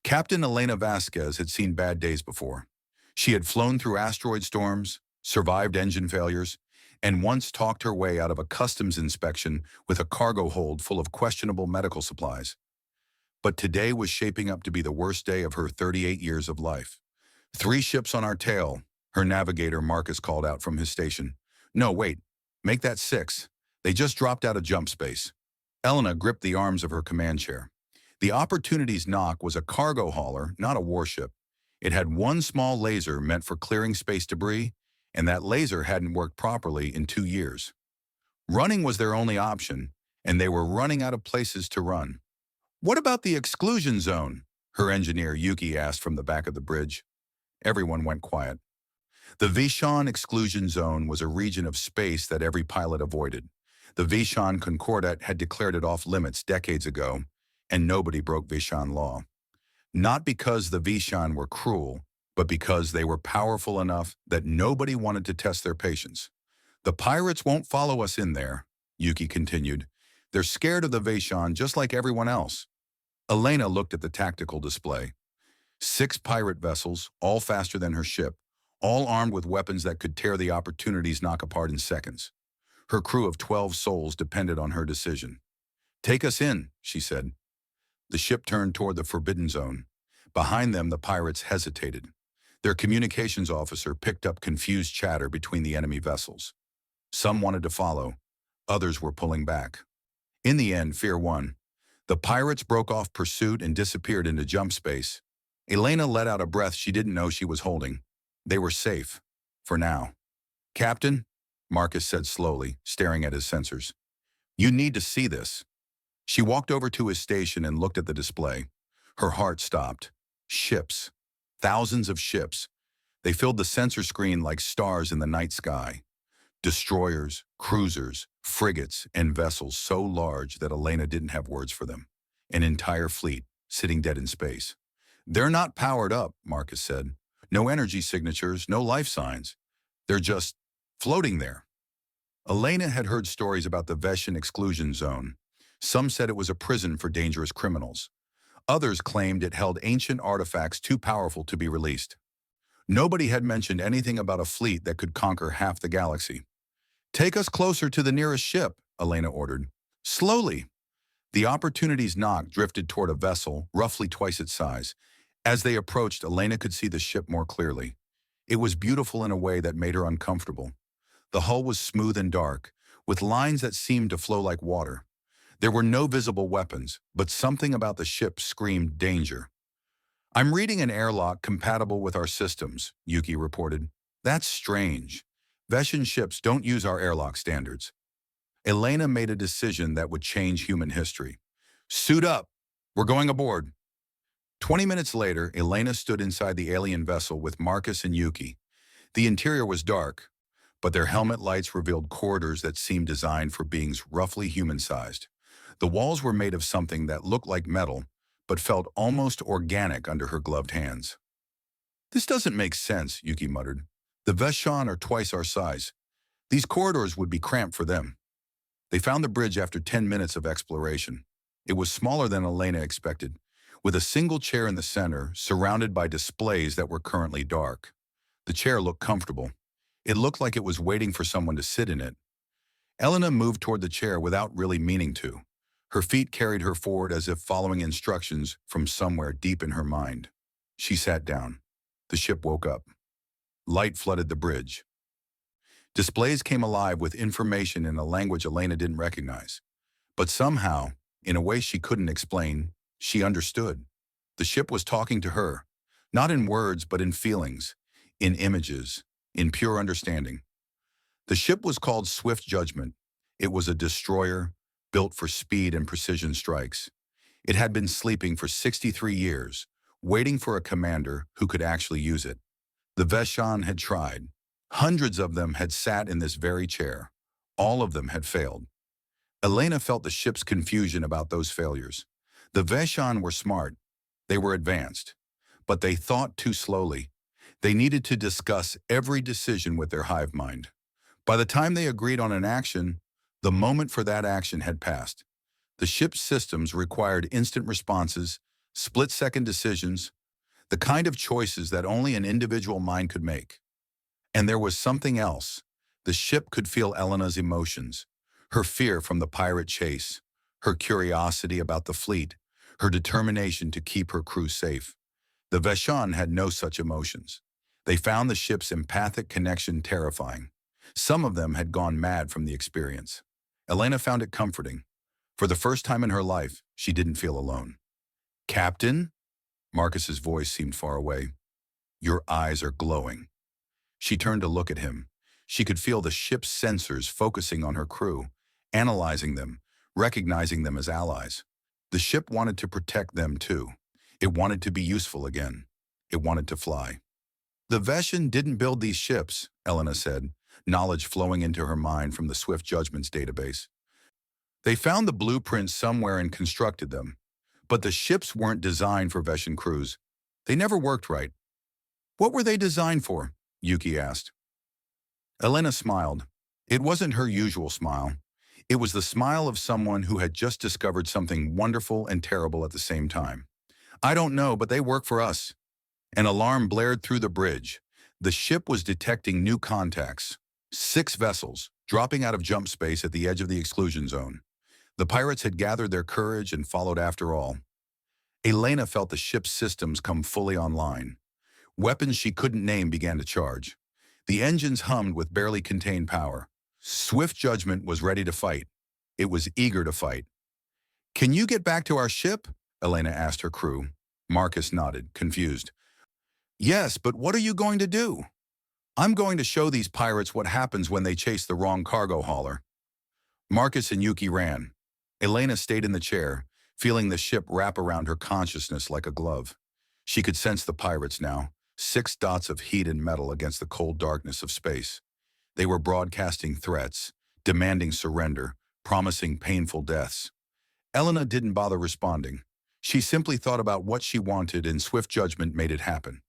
Captain Elena Vasquez had seen bad days before. She had flown through asteroid storms, survived engine failures, and once talked her way out of a customs inspection with a cargo hold full of questionable medical supplies. But today was shaping up to be the worst day of her 38 years of life. "Three ships on our tail," her navigator Marcus called out from his station. "No, wait, make that six. They just dropped out of jump space." Elena gripped the arms of her command chair. The Opportunity's knock was a cargo hauler, not a warship. It had one small laser meant for clearing space debris, and that laser hadn't worked properly in 2 years. Running was their only option, and they were running out of places to run. "What about the exclusion zone?" her engineer Yuki asked from the back of the bridge. Everyone went quiet. The Vishan exclusion zone was a region of space that every pilot avoided. The Vishan Concordat had declared it off limits decades ago, and nobody broke Vishan law. Not because the Vishan were cruel, but because they were powerful enough that nobody wanted to test their patience. "The pirates won't follow us in there," Yuki continued. "They're scared of the Vishan just like everyone else." Elena looked at the tactical display. 6 pirate vessels, all faster than her ship, all armed with weapons that could tear the Opportunity's knock apart in seconds. Her crew of 12 souls depended on her decision. "Take us in," she said. The ship turned toward the Forbidden Zone. Behind them, the pirates hesitated. Their communications officer picked up confused chatter between the enemy vessels. Some wanted to follow. Others were pulling back. In the end, fear won. The pirates broke off pursuit and disappeared into jump space. Elena let out a breath she didn't know she was holding. They were safe. For now. "Captain," Marcus said slowly, staring at his sensors. "You need to see this." She walked over to his station and looked at the display. Her heart stopped. Ships. Thousands of ships. They filled the sensor screen like stars in the night sky. Destroyers, cruisers, frigates, and vessels so large that Elena didn't have words for them. An entire fleet, sitting dead in space. "They're not powered up," Marcus said. "No energy signatures, no life signs. They're just floating there." Elena had heard stories about the Veshan exclusion zone. Some said it was a prison for dangerous criminals. Others claimed it held ancient artifacts too powerful to be released. Nobody had mentioned anything about a fleet that could conquer half the galaxy. "Take us closer to the nearest ship," Elena ordered. "Slowly." The Opportunity's knock drifted toward a vessel, roughly twice its size. As they approached, Elena could see the ship more clearly. It was beautiful in a way that made her uncomfortable. The hull was smooth and dark, with lines that seemed to flow like water. There were no visible weapons, but something about the ship screamed danger. "I'm reading an airlock compatible with our systems," Yuki reported. "That's strange. Veshan ships don't use our airlock standards." Elena made a decision that would change human history. "Suit up. We're going aboard." 20 minutes later, Elena stood inside the alien vessel with Marcus and Yuki. The interior was dark, but their helmet lights revealed corridors that seemed designed for beings roughly human-sized. The walls were made of something that looked like metal, but felt almost organic under her gloved hands. "This doesn't make sense," Yuki muttered. "The Veshan are twice our size. These corridors would be cramped for them." They found the bridge after 10 minutes of exploration. It was smaller than Elena expected, with a single chair in the center, surrounded by displays that were currently dark. The chair looked comfortable. It looked like it was waiting for someone to sit in it. Elena moved toward the chair without really meaning to. Her feet carried her forward as if following instructions from somewhere deep in her mind. She sat down. The ship woke up. Light flooded the bridge. Displays came alive with information in a language Elena didn't recognize. But somehow, in a way she couldn't explain, she understood. The ship was talking to her, not in words but in feelings, in images, in pure understanding. The ship was called Swift Judgment. It was a destroyer, built for speed and precision strikes. It had been sleeping for 63 years, waiting for a commander who could actually use it. The Veshan had tried. Hundreds of them had sat in this very chair. All of them had failed. Elena felt the ship's confusion about those failures. The Veshan were smart. They were advanced. But they thought too slowly. They needed to discuss every decision with their hive mind. By the time they agreed on an action, the moment for that action had passed. The ship's systems required instant responses, split-second decisions, the kind of choices that only an individual mind could make. And there was something else. The ship could feel Elena's emotions, her fear from the pirate chase, her curiosity about the fleet, her determination to keep her crew safe. The Vashon had no such emotions. They found the ship's empathic connection terrifying. Some of them had gone mad from the experience. Elena found it comforting. For the first time in her life, she didn't feel alone. "Captain?" Marcus's voice seemed far away. "Your eyes are glowing." She turned to look at him. She could feel the ship's sensors focusing on her crew, analyzing them, recognizing them as allies. The ship wanted to protect them too. It wanted to be useful again. It wanted to fly. "The Veshan didn't build these ships," Elena said, knowledge flowing into her mind from the Swift Judgments database. "They found the blueprints somewhere and constructed them. But the ships weren't designed for Veshan crews. They never worked right." "What were they designed for?" Yuki asked. Elena smiled. It wasn't her usual smile. It was the smile of someone who had just discovered something wonderful and terrible at the same time. "I don't know, but they work for us." An alarm blared through the bridge. The ship was detecting new contacts. 6 vessels, dropping out of jump space at the edge of the exclusion zone. The pirates had gathered their courage and followed after all. Elena felt the ship's systems come fully online. Weapons she couldn't name began to charge. The engines hummed with barely contained power. Swift Judgment was ready to fight. It was eager to fight. "Can you get back to our ship?" Elena asked her crew. Marcus nodded, confused. "Yes, but what are you going to do?" "I'm going to show these pirates what happens when they chase the wrong cargo hauler." Marcus and Yuki ran. Elena stayed in the chair, feeling the ship wrap around her consciousness like a glove. She could sense the pirates now, 6 dots of heat and metal against the cold darkness of space. They were broadcasting threats, demanding surrender, promising painful deaths. Elena didn't bother responding. She simply thought about what she wanted, and Swift Judgment made it happen.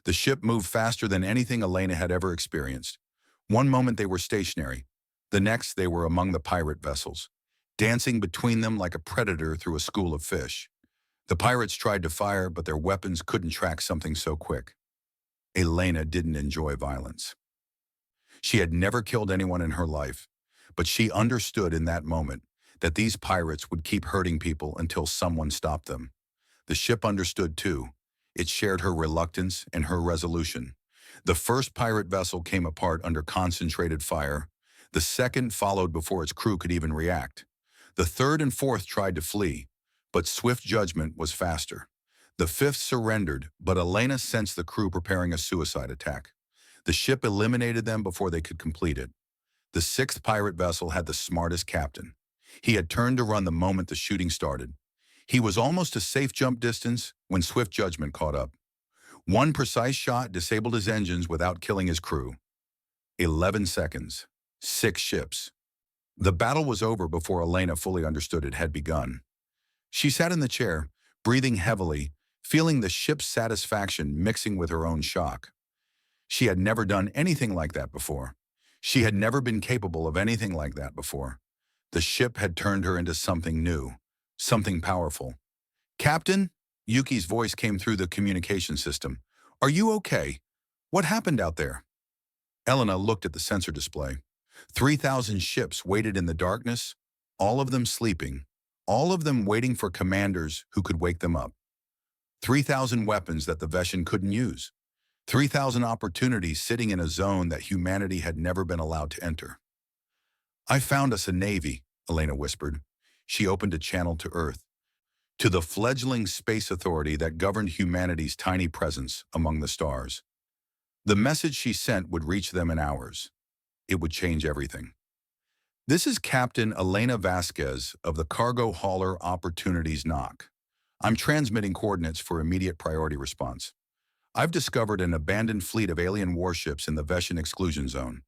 The ship moved faster than anything Elena had ever experienced. One moment they were stationary. The next they were among the pirate vessels, dancing between them like a predator through a school of fish. The pirates tried to fire, but their weapons couldn't track something so quick. Elena didn't enjoy violence. She had never killed anyone in her life, but she understood in that moment that these pirates would keep hurting people until someone stopped them. The ship understood too. It shared her reluctance and her resolution. The first pirate vessel came apart under concentrated fire. The second followed before its crew could even react. The third and fourth tried to flee, but Swift Judgment was faster. The fifth surrendered, but Elena sensed the crew preparing a suicide attack. The ship eliminated them before they could complete it. The 6th pirate vessel had the smartest captain. He had turned to run the moment the shooting started. He was almost a safe jump distance when Swift Judgment caught up. One precise shot disabled his engines without killing his crew. 11 seconds. 6 ships. The battle was over before Elena fully understood it had begun. She sat in the chair, breathing heavily, feeling the ship's satisfaction mixing with her own shock. She had never done anything like that before. She had never been capable of anything like that before. The ship had turned her into something new, something powerful. "Captain?" Yuki's voice came through the communication system. "Are you okay? What happened out there?" Elena looked at the sensor display. 3,000 ships waited in the darkness, all of them sleeping, all of them waiting for commanders who could wake them up. 3,000 weapons that the Veshan couldn't use. 3,000 opportunities sitting in a zone that humanity had never been allowed to enter. "I found us a navy," Elena whispered. She opened a channel to Earth, to the fledgling space authority that governed humanity's tiny presence among the stars. The message she sent would reach them in hours. It would change everything. "This is Captain Elena Vasquez of the Cargo Hauler Opportunities NOC. I'm transmitting coordinates for immediate priority response. I've discovered an abandoned fleet of alien warships in the Veshan exclusion zone.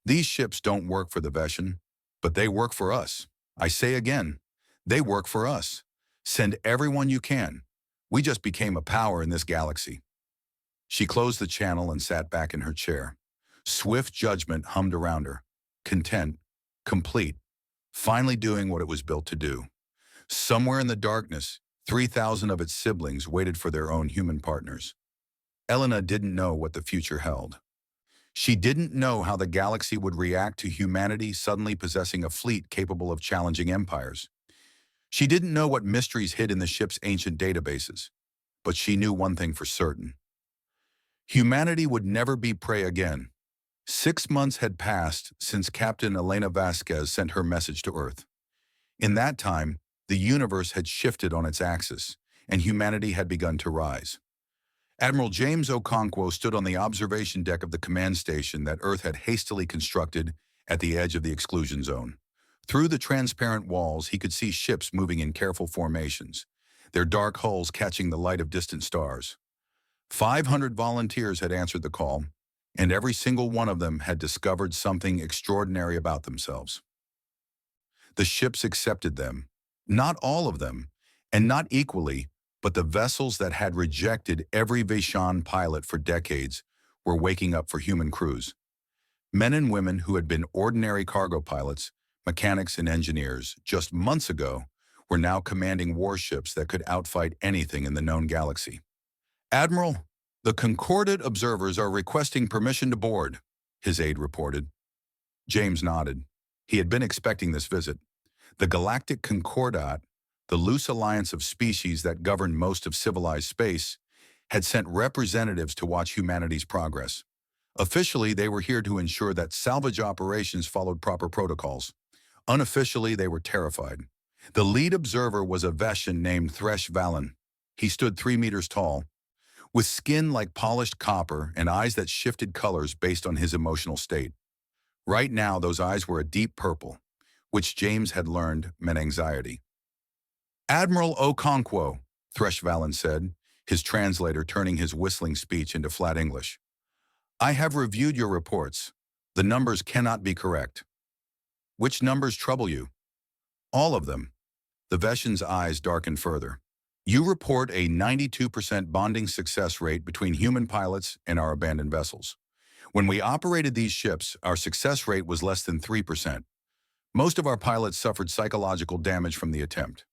These ships don't work for the Veshan, but they work for us. I say again, they work for us. Send everyone you can. We just became a power in this galaxy." She closed the channel and sat back in her chair. Swift Judgment hummed around her, content, complete, finally doing what it was built to do. Somewhere in the darkness, 3,000 of its siblings waited for their own human partners. Elena didn't know what the future held. She didn't know how the galaxy would react to humanity suddenly possessing a fleet capable of challenging empires. She didn't know what mysteries hid in the ship's ancient databases. But she knew one thing for certain. Humanity would never be prey again. 6 months had passed since Captain Elena Vasquez sent her message to Earth. In that time, the universe had shifted on its axis, and humanity had begun to rise. Admiral James Okonkwo stood on the observation deck of the command station that Earth had hastily constructed at the edge of the exclusion zone. Through the transparent walls, he could see ships moving in careful formations, their dark hulls catching the light of distant stars. 500 volunteers had answered the call, and every single one of them had discovered something extraordinary about themselves. The ships accepted them, not all of them, and not equally, but the vessels that had rejected every Vishan pilot for decades were waking up for human crews. Men and women who had been ordinary cargo pilots, mechanics and engineers just months ago were now commanding warships that could outfight anything in the known galaxy. "Admiral, the Concordate observers are requesting permission to board," his aide reported. James nodded. He had been expecting this visit. The Galactic Concordat, the loose alliance of species that governed most of civilized space, had sent representatives to watch humanity's progress. Officially, they were here to ensure that salvage operations followed proper protocols. Unofficially, they were terrified. The lead observer was a Veshan named Thresh Valen. He stood 3 meters tall, with skin like polished copper and eyes that shifted colors based on his emotional state. Right now, those eyes were a deep purple, which James had learned meant anxiety. "Admiral Okonkwo," Thresh Valen said, his translator turning his whistling speech into flat English. "I have reviewed your reports. The numbers cannot be correct." "Which numbers trouble you?" "All of them." The Veshan's eyes darkened further. "You report a 92% bonding success rate between human pilots and our abandoned vessels. When we operated these ships, our success rate was less than 3%. Most of our pilots suffered psychological damage from the attempt."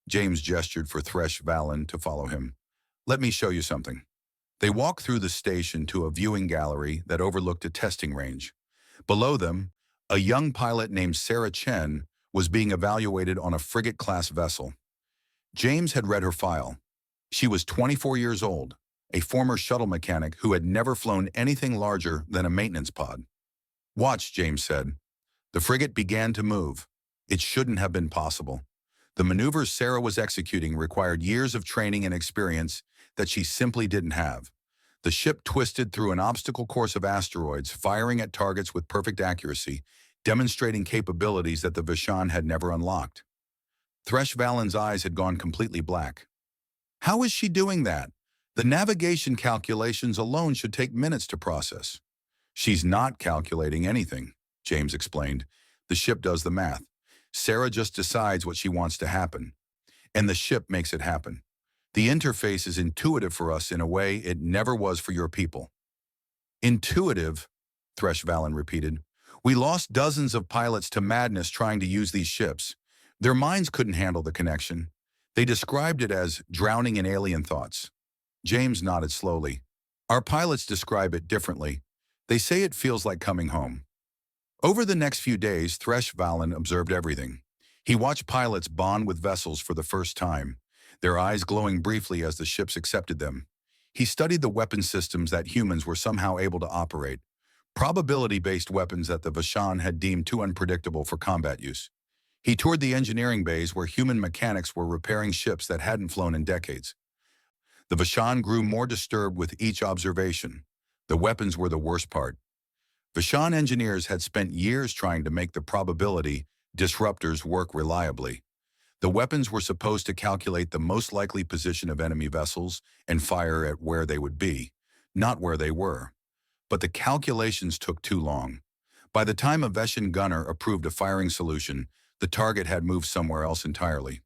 James gestured for Thresh Valen to follow him. "Let me show you something." They walked through the station to a viewing gallery that overlooked a testing range. Below them, a young pilot named Sarah Chen was being evaluated on a frigate-class vessel. James had read her file. She was 24 years old, a former shuttle mechanic who had never flown anything larger than a maintenance pod. "Watch," James said. The frigate began to move. It shouldn't have been possible. The maneuvers Sarah was executing required years of training and experience that she simply didn't have. The ship twisted through an obstacle course of asteroids, firing at targets with perfect accuracy, demonstrating capabilities that the Vishan had never unlocked. Thresh Valen's eyes had gone completely black. "How is she doing that? The navigation calculations alone should take minutes to process." "She's not calculating anything," James explained. "The ship does the math. Sarah just decides what she wants to happen, and the ship makes it happen. The interface is intuitive for us in a way it never was for your people." "Intuitive," Thresh Valen repeated. "We lost dozens of pilots to madness trying to use these ships. Their minds couldn't handle the connection. They described it as drowning in alien thoughts." James nodded slowly. "Our pilots describe it differently. They say it feels like coming home." Over the next few days, Thresh Valen observed everything. He watched pilots bond with vessels for the first time, their eyes glowing briefly as the ships accepted them. He studied the weapon systems that humans were somehow able to operate, probability-based weapons that the Vishan had deemed too unpredictable for combat use. He toured the engineering bays where human mechanics were repairing ships that hadn't flown in decades. The Vishan grew more disturbed with each observation. The weapons were the worst part. Vishan engineers had spent years trying to make the probability disruptors work reliably. The weapons were supposed to calculate the most likely position of enemy vessels and fire at where they would be, not where they were. But the calculations took too long. By the time a Veshan gunner approved a firing solution, the target had moved somewhere else entirely.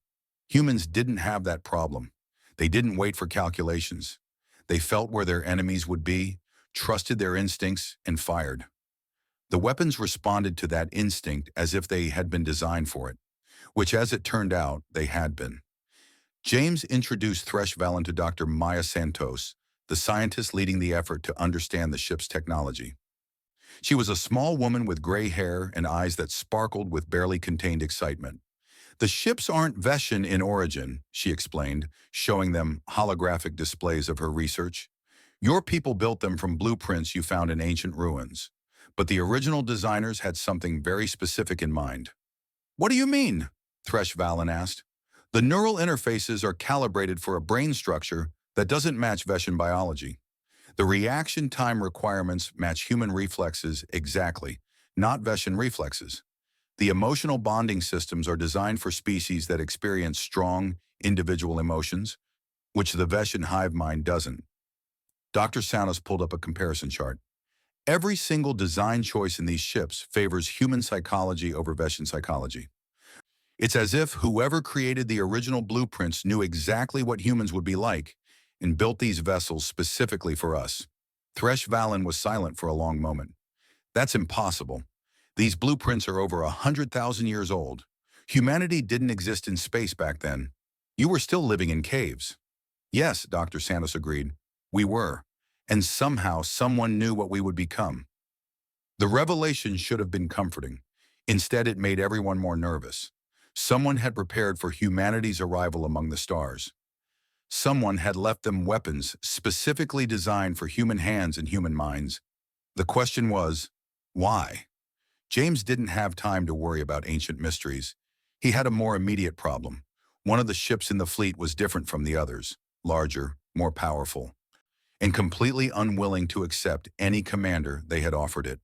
Humans didn't have that problem. They didn't wait for calculations. They felt where their enemies would be, trusted their instincts, and fired. The weapons responded to that instinct as if they had been designed for it, which, as it turned out, they had been. James introduced Thresh Valen to Dr. Maya Santos, the scientist leading the effort to understand the ship's technology. She was a small woman with gray hair and eyes that sparkled with barely contained excitement. The ships aren't Veshan in origin, she explained, showing them holographic displays of her research. Your people built them from blueprints you found in ancient ruins. But the original designers had something very specific in mind. What do you mean? Thresh Valen asked. The neural interfaces are calibrated for a brain structure that doesn't match Veshan biology. The reaction time requirements match human reflexes exactly, not Veshan reflexes. The emotional bonding systems are designed for species that experience strong, individual emotions, which the Veshan hive mind doesn't. Dr. Sanos pulled up a comparison chart. Every single design choice in these ships favors human psychology over Veshan psychology. It's as if whoever created the original blueprints knew exactly what humans would be like and built these vessels specifically for us. Thresh Valen was silent for a long moment. That's impossible. These blueprints are over 100,000 years old. Humanity didn't exist in space back then. You were still living in caves. Yes, Dr. Santos agreed. We were. And somehow someone knew what we would become. The revelation should have been comforting. Instead, it made everyone more nervous. Someone had prepared for humanity's arrival among the stars. Someone had left them weapons specifically designed for human hands and human minds. The question was, why? James didn't have time to worry about ancient mysteries. He had a more immediate problem. One of the ships in the fleet was different from the others, larger, more powerful, and completely unwilling to accept any commander they had offered it.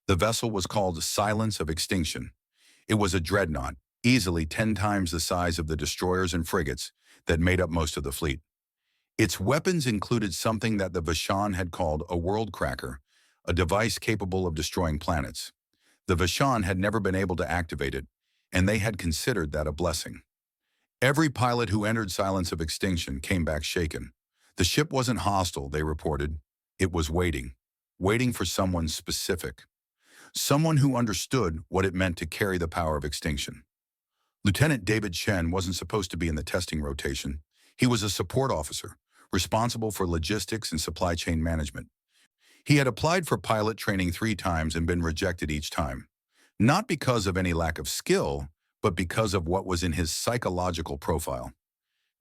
The vessel was called Silence of Extinction. It was a dreadnought, easily 10 times the size of the destroyers and frigates that made up most of the fleet. Its weapons included something that the Vashan had called a world cracker, a device capable of destroying planets. The Vashan had never been able to activate it, and they had considered that a blessing. Every pilot who entered Silence of Extinction came back shaken. The ship wasn't hostile, they reported. It was waiting for someone specific. Someone who understood what it meant to carry the power of extinction. Lieutenant David Chen wasn't supposed to be in the testing rotation. He was a support officer, responsible for logistics and supply chain management. He had applied for pilot training 3 times and been rejected each time. Not because of any lack of skill, but because of what was in his psychological profile.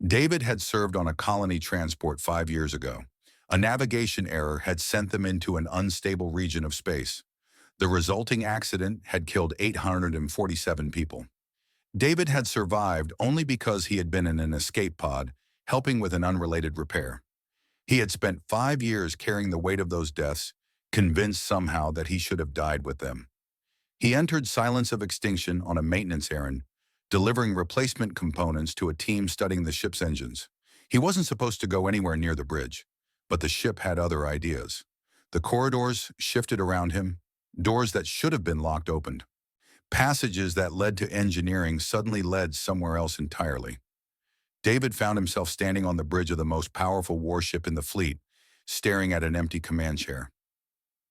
David had served on a colony transport 5 years ago. A navigation error had sent them into an unstable region of space. The resulting accident had killed 847 people. David had survived only because he had been in an escape pod, helping with an unrelated repair. He had spent 5 years carrying the weight of those deaths, convinced somehow that he should have died with them. He entered Silence of Extinction on a maintenance errand, delivering replacement components to a team studying the ship's engines. He wasn't supposed to go anywhere near the bridge, but the ship had other ideas. The corridors shifted around him, doors that should have been locked opened. Passages that led to engineering suddenly led somewhere else entirely. David found himself standing on the bridge of the most powerful warship in the fleet, staring at an empty command chair.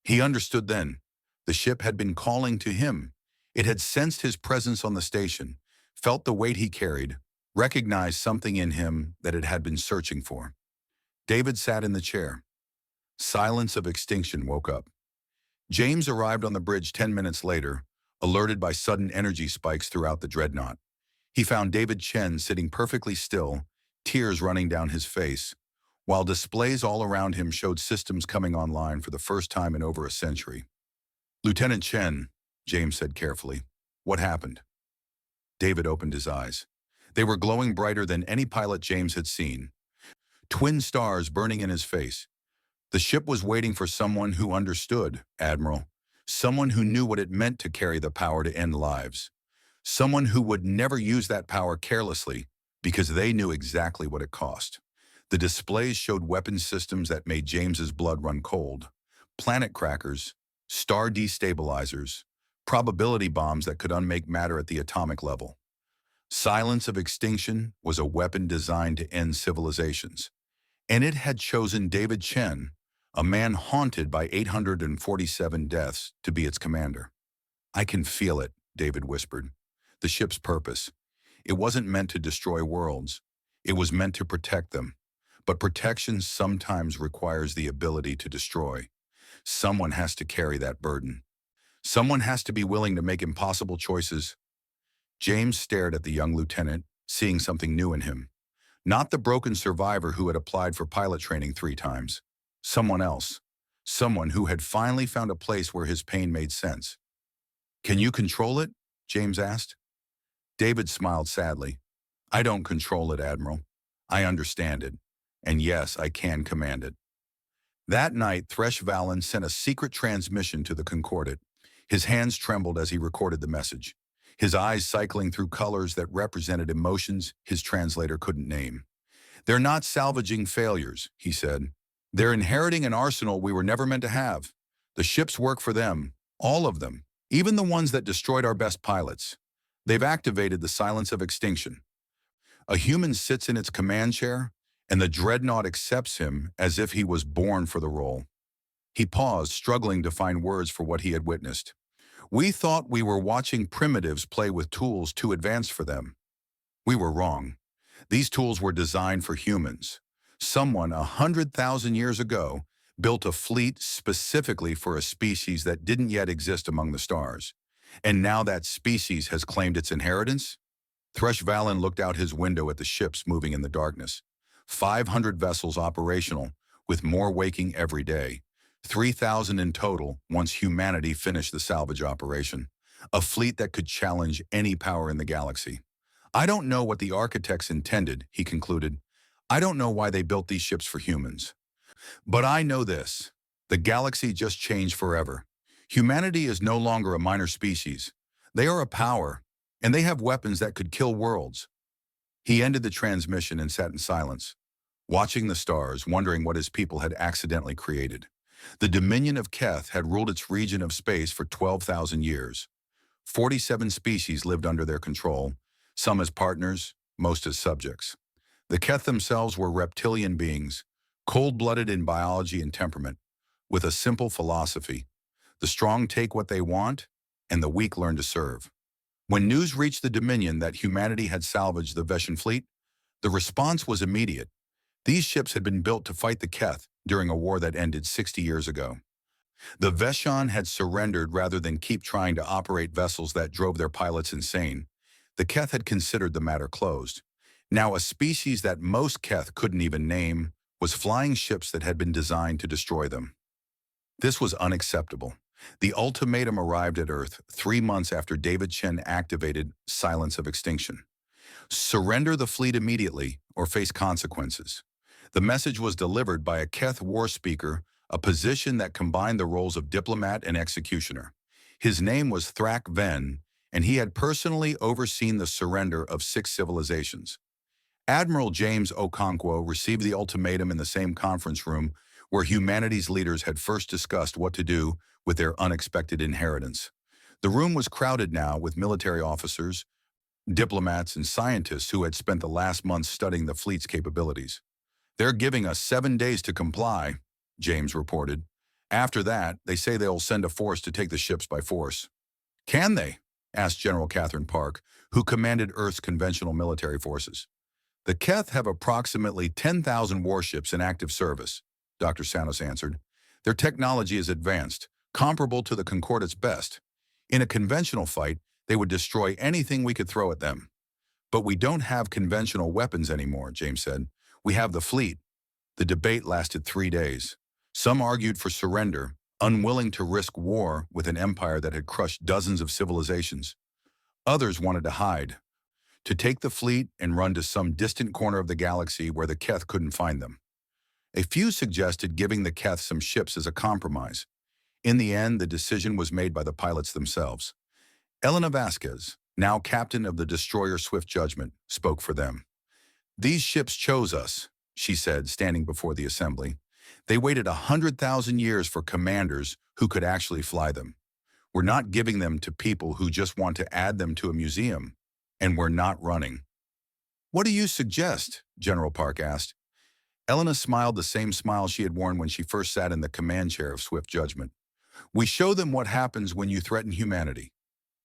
He understood then. The ship had been calling to him. It had sensed his presence on the station, felt the weight he carried, recognized something in him that it had been searching for. David sat in the chair. Silence of Extinction woke up. James arrived on the bridge 10 minutes later, alerted by sudden energy spikes throughout the dreadnought. He found David Chen sitting perfectly still, tears running down his face, while displays all around him showed systems coming online for the first time in over a century. Lieutenant Chen, James said carefully, what happened? David opened his eyes. They were glowing brighter than any pilot James had seen. Twin stars burning in his face. The ship was waiting for someone who understood, Admiral. Someone who knew what it meant to carry the power to end lives. Someone who would never use that power carelessly because they knew exactly what it cost. The displays showed weapon systems that made James's blood run cold. Planet crackers, star destabilizers, probability bombs that could unmake matter at the atomic level. Silence of Extinction was a weapon designed to end civilizations. And it had chosen David Chen, a man haunted by 847 deaths, to be its commander. I can feel it, David whispered. The ship's purpose. It wasn't meant to destroy worlds. It was meant to protect them. But protection sometimes requires the ability to destroy. Someone has to carry that burden. Someone has to be willing to make impossible choices. James stared at the young lieutenant, seeing something new in him. Not the broken survivor who had applied for pilot training 3 times. Someone else. Someone who had finally found a place where his pain made sense. "Can you control it?" James asked. David smiled sadly. "I don't control it, Admiral. I understand it. And yes, I can command it." That night, Thresh Valen sent a secret transmission to the Concordat. His hands trembled as he recorded the message, his eyes cycling through colors that represented emotions his translator couldn't name. "They're not salvaging failures," he said. "They're inheriting an arsenal we were never meant to have. The ships work for them, all of them, even the ones that destroyed our best pilots. They've activated the silence of extinction. A human sits in its command chair, and the dreadnought accepts him as if he was born for the role." He paused, struggling to find words for what he had witnessed. "We thought we were watching primitives play with tools too advanced for them. We were wrong. These tools were designed for humans. Someone 100,000 years ago built a fleet specifically for a species that didn't yet exist among the stars. And now that species has claimed its inheritance?" Thresh Valen looked out his window at the ships moving in the darkness. 500 vessels operational, with more waking every day. 3,000 in total once humanity finished the salvage operation. A fleet that could challenge any power in the galaxy. "I don't know what the architects intended," he concluded. "I don't know why they built these ships for humans. But I know this. The galaxy just changed forever. Humanity is no longer a minor species. They are a power, and they have weapons that could kill worlds." He ended the transmission and sat in silence, watching the stars, wondering what his people had accidentally created. The Dominion of Keth had ruled its region of space for 12,000 years. 47 species lived under their control, some as partners, most as subjects. The Keth themselves were reptilian beings, cold-blooded in biology and temperament, with a simple philosophy: the strong take what they want, and the weak learn to serve. When news reached the Dominion that humanity had salvaged the Veshan fleet, the response was immediate. These ships had been built to fight the Keth during a war that ended 60 years ago. The Veshan had surrendered rather than keep trying to operate vessels that drove their pilots insane. The Keth had considered the matter closed. Now a species that most Keth couldn't even name was flying ships that had been designed to destroy them. This was unacceptable. The ultimatum arrived at Earth 3 months after David Chen activated Silence of Extinction. Surrender the fleet immediately or face consequences. The message was delivered by a Keth war speaker, a position that combined the roles of diplomat and executioner. His name was Thrak Ven, and he had personally overseen the surrender of 6 civilizations. Admiral James Okonkwo received the ultimatum in the same conference room where humanity's leaders had first discussed what to do with their unexpected inheritance. The room was crowded now with military officers, diplomats, and scientists who had spent the last month studying the fleet's capabilities. "They're giving us 7 days to comply," James reported. "After that, they say they'll send a force to take the ships by force." "Can they?" asked General Catherine Park, who commanded Earth's conventional military forces. "The Keth have approximately 10,000 warships in active service," Dr. Sanos answered. "Their technology is advanced, comparable to the Concordat's best. In a conventional fight, they would destroy anything we could throw at them. But we don't have conventional weapons anymore," James said. "We have the fleet." The debate lasted 3 days. Some argued for surrender, unwilling to risk war with an empire that had crushed dozens of civilizations. Others wanted to hide, to take the fleet and run to some distant corner of the galaxy where the Keth couldn't find them. A few suggested giving the Keth some ships as a compromise. In the end, the decision was made by the pilots themselves. Elena Vasquez, now captain of the destroyer Swift Judgment, spoke for them. "These ships chose us," she said, standing before the assembly. "They waited 100,000 years for commanders who could actually fly them. We're not giving them to people who just want to add them to a museum, and we're not running." "What do you suggest?" General Park asked. Elena smiled the same smile she had worn when she first sat in the command chair of Swift Judgment. "We show them what happens when you threaten humanity."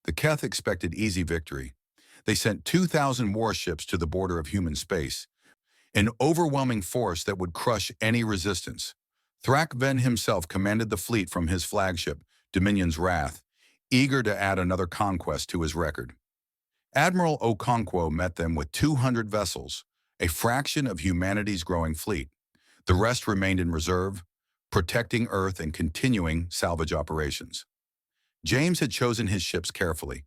The Keth expected easy victory. They sent 2,000 warships to the border of human space, an overwhelming force that would crush any resistance. Thrak Ven himself commanded the fleet from his flagship, Dominion's Wrath, eager to add another conquest to his record. Admiral Okonkwo met them with 200 vessels, a fraction of humanity's growing fleet. The rest remained in reserve, protecting Earth and continuing salvage operations. James had chosen his ships carefully,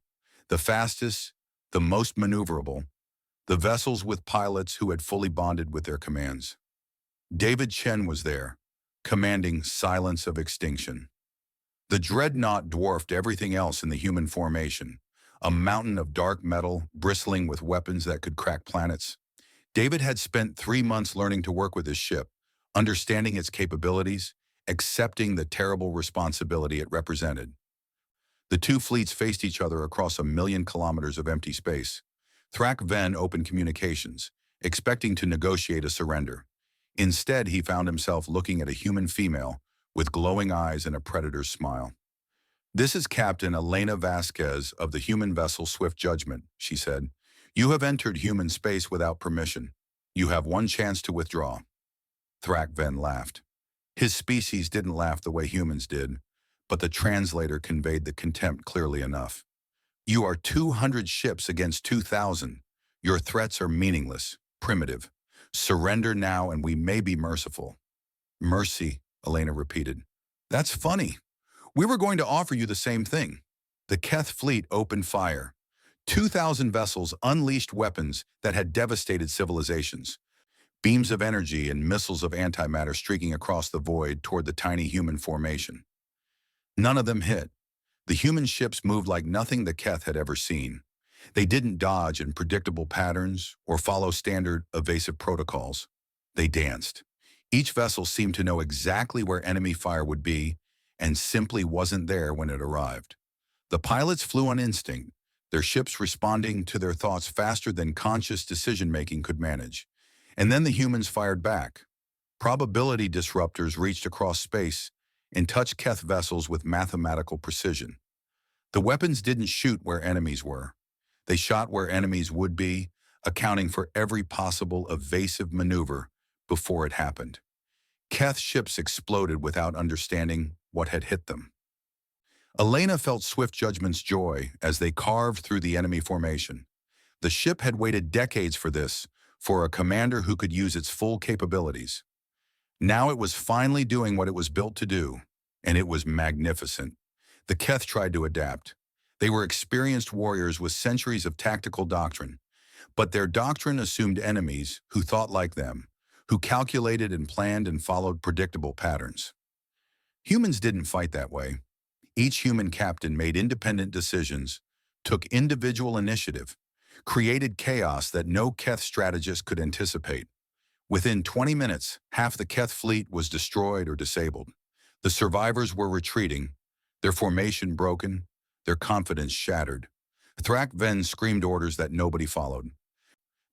the fastest, the most maneuverable, the vessels with pilots who had fully bonded with their commands. David Chen was there, commanding Silence of Extinction. The dreadnought dwarfed everything else in the human formation, a mountain of dark metal bristling with weapons that could crack planets. David had spent 3 months learning to work with his ship, understanding its capabilities, accepting the terrible responsibility it represented. The two fleets faced each other across 1,000,000 kilometers of empty space. Thrak Ven opened communications, expecting to negotiate a surrender. Instead, he found himself looking at a human female with glowing eyes and a predator's smile. "This is Captain Elena Vasquez of the human vessel Swift Judgment," she said. "You have entered human space without permission. You have one chance to withdraw." Thrak Ven laughed. His species didn't laugh the way humans did, but the translator conveyed the contempt clearly enough. "You are 200 ships against 2,000. Your threats are meaningless, primitive. Surrender now and we may be merciful." "Mercy," Elena repeated. "That's funny. We were going to offer you the same thing." The Keth fleet opened fire. 2,000 vessels unleashed weapons that had devastated civilizations. Beams of energy and missiles of antimatter streaking across the void toward the tiny human formation. None of them hit. The human ships moved like nothing the Keth had ever seen. They didn't dodge in predictable patterns or follow standard evasive protocols. They danced. Each vessel seemed to know exactly where enemy fire would be and simply wasn't there when it arrived. The pilots flew on instinct, their ships responding to their thoughts faster than conscious decision-making could manage. And then the humans fired back. Probability disruptors reached across space and touched Keth vessels with mathematical precision. The weapons didn't shoot where enemies were. They shot where enemies would be, accounting for every possible evasive maneuver before it happened. Keth ships exploded without understanding what had hit them. Elena felt Swift Judgment's joy as they carved through the enemy formation. The ship had waited decades for this, for a commander who could use its full capabilities. Now it was finally doing what it was built to do, and it was magnificent. The Keth tried to adapt. They were experienced warriors with centuries of tactical doctrine, but their doctrine assumed enemies who thought like them, who calculated and planned and followed predictable patterns. Humans didn't fight that way. Each human captain made independent decisions, took individual initiative, created chaos that no Keth strategist could anticipate. Within 20 minutes, half the Keth fleet was destroyed or disabled. The survivors were retreating, their formation broken, their confidence shattered. Thrak Ven screamed orders that nobody followed.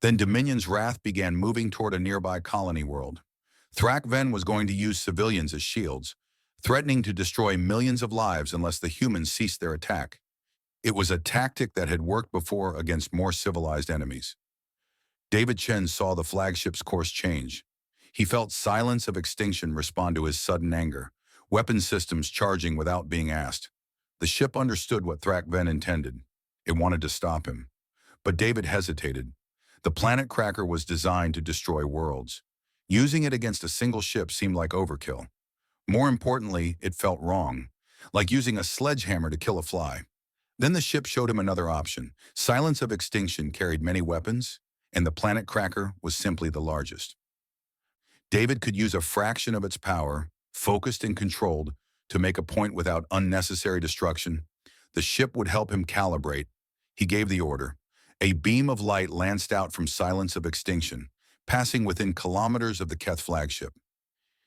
Then Dominion's Wrath began moving toward a nearby colony world. Thrak Ven was going to use civilians as shields, threatening to destroy millions of lives unless the humans ceased their attack. It was a tactic that had worked before against more civilized enemies. David Chen saw the flagship's course change. He felt Silence of Extinction respond to his sudden anger, weapon systems charging without being asked. The ship understood what Thrak Ven intended. It wanted to stop him. But David hesitated. The planet cracker was designed to destroy worlds. Using it against a single ship seemed like overkill. More importantly, it felt wrong, like using a sledgehammer to kill a fly. Then the ship showed him another option. Silence of Extinction carried many weapons, and the planet cracker was simply the largest. David could use a fraction of its power, focused and controlled, to make a point without unnecessary destruction. The ship would help him calibrate. He gave the order. A beam of light lanced out from Silence of Extinction, passing within kilometers of the Keth flagship.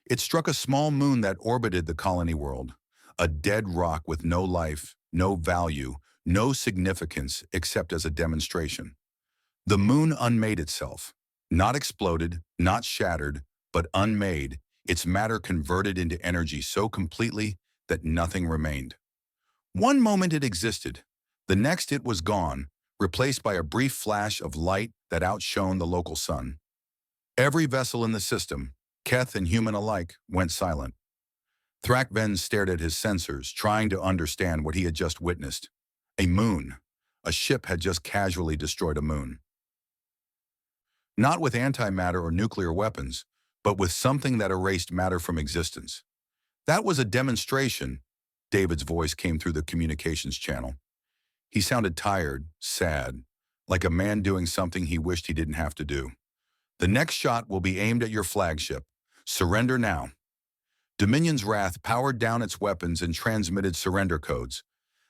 It struck a small moon that orbited the colony world, a dead rock with no life, no value, no significance except as a demonstration. The moon unmade itself, not exploded, not shattered, but unmade, its matter converted into energy so completely that nothing remained. One moment it existed, the next it was gone, replaced by a brief flash of light that outshone the local sun. Every vessel in the system, Keth and human alike, went silent. Thrakven stared at his sensors, trying to understand what he had just witnessed. A moon. A ship had just casually destroyed a moon. Not with antimatter or nuclear weapons, but with something that erased matter from existence. That was a demonstration. David's voice came through the communications channel. He sounded tired, sad, like a man doing something he wished he didn't have to do. The next shot will be aimed at your flagship. Surrender now. Dominion's Wrath powered down its weapons and transmitted surrender codes.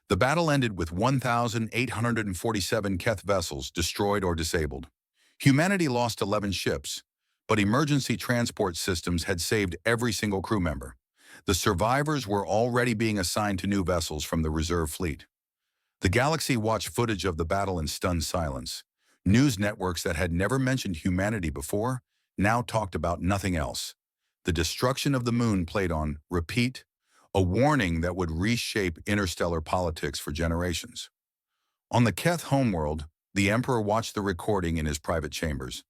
The battle ended with 1,847 Keth vessels destroyed or disabled. Humanity lost 11 ships, but emergency transport systems had saved every single crew member. The survivors were already being assigned to new vessels from the reserve fleet. The galaxy watched footage of the battle in stunned silence. News networks that had never mentioned humanity before now talked about nothing else. The destruction of the moon played on repeat, a warning that would reshape interstellar politics for generations. On the Keth homeworld, the Emperor watched the recording in his private chambers.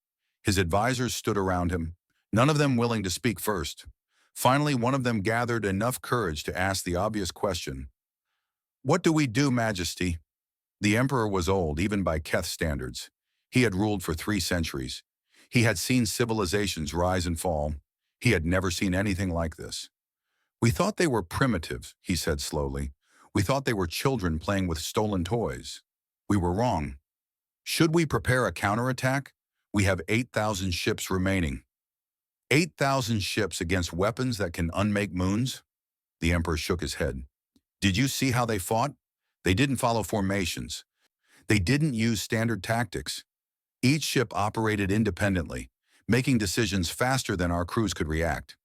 His advisors stood around him, none of them willing to speak first. Finally, one of them gathered enough courage to ask the obvious question. "What do we do, Majesty?" The Emperor was old, even by Keth standards. He had ruled for 3 centuries. He had seen civilizations rise and fall. He had never seen anything like this. "We thought they were primitive," he said slowly. "We thought they were children playing with stolen toys. We were wrong. Should we prepare a counterattack? We have 8,000 ships remaining." 8,000 ships against weapons that can unmake moons? The Emperor shook his head. "Did you see how they fought? They didn't follow formations. They didn't use standard tactics. Each ship operated independently, making decisions faster than our crews could react.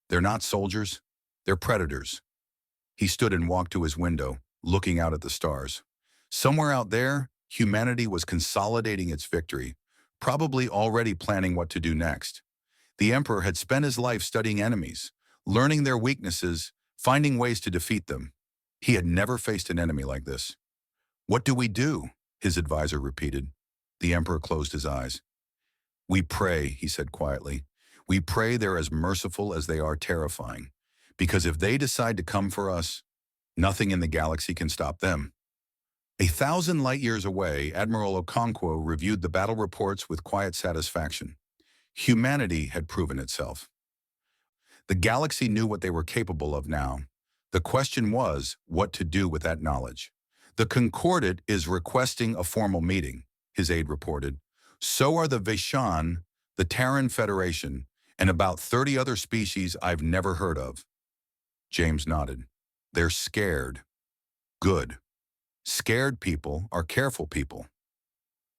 They're not soldiers, they're predators." He stood and walked to his window, looking out at the stars. Somewhere out there, humanity was consolidating its victory, probably already planning what to do next. The Emperor had spent his life studying enemies, learning their weaknesses, finding ways to defeat them. He had never faced an enemy like this. "What do we do?" his advisor repeated. The Emperor closed his eyes. "We pray," he said quietly. "We pray they're as merciful as they are terrifying. Because if they decide to come for us, nothing in the galaxy can stop them." 1,000 light-years away, Admiral Okonkwo reviewed the battle reports with quiet satisfaction. Humanity had proven itself. The galaxy knew what they were capable of now. The question was what to do with that knowledge. "The Concordat is requesting a formal meeting," his aide reported. "So are the Vaishan, the Terran Federation, and about 30 other species I've never heard of." James nodded. "They're scared." "Good. Scared people are careful people."